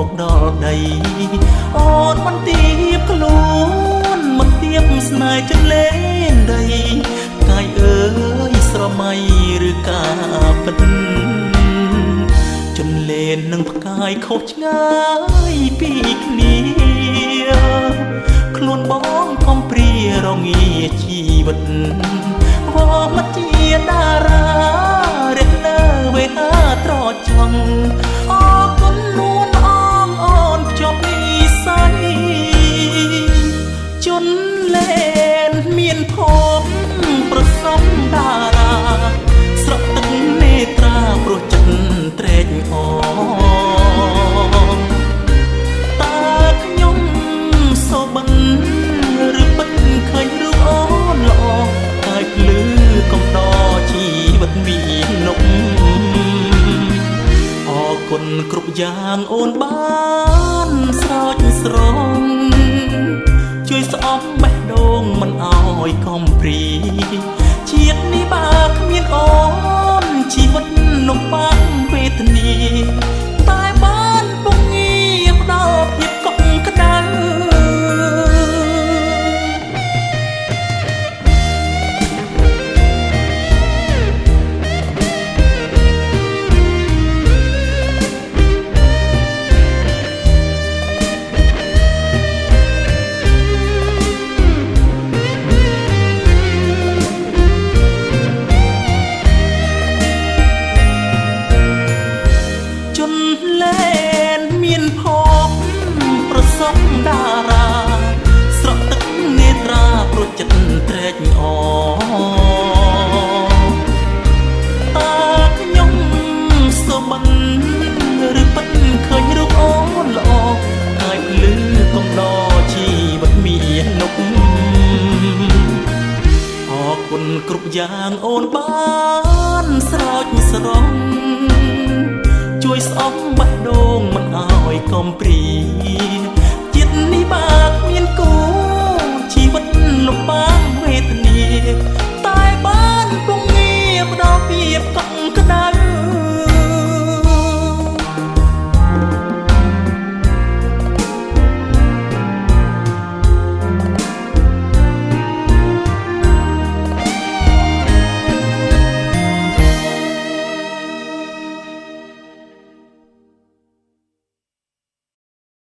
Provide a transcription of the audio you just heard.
មកដល់ដីអូនមិនទៀបខ្លួនមិនទៀបស្នេហ៍ចន្លេងដីកាយអើយស្រមៃឬការពិតចន្លេងនឹងផ្កាយខុសឆ្ងាយពីគ្នាខ្លួនបងខំព្រារងាជីវិតវងមកជាតារារះលើវេហាត្រចង់អរគុណនួនអងអូនជាប់និស័យជន់លែនមានភពប្រសំតារាស្រក់ទឹកនេត្រាព្រោះចិត្តត្រេកអរតើខ្ញុំសូបិនឬពិតឃើញរូបអូនល្អហើយភ្លឺកំដរជីវិតមាននុកអរគុណគ្រប់យ៉ាងអូនបានស្រោចស្រង់ជួយស្អប់បេះដូងមិនអោយកំព្រីជាតិនេះបើគ្មានអូនជីវិតលំបាកវេទនាតែបានពងងារផ្ដល់ភាពកក់ក្ដៅតារាស្រក់ទឹកនេត្រាព្រោះចិត្តត្រេកអរតើខ្ញុំសូបិនឬពិតឃើញរូបអូនល្អហើយភ្លឺកំដរជីវិតមាននុកអរគុណគ្រប់យ៉ាងអូនបានស្រោចស្រង់ជួយស្អប់បេះដូងមិនអោយកំព្រីនេះបើគ្មានគូជីវិតលំបាកវេទនាតែបានពងងារផ្ដល់ភាពកក់ក្ដៅ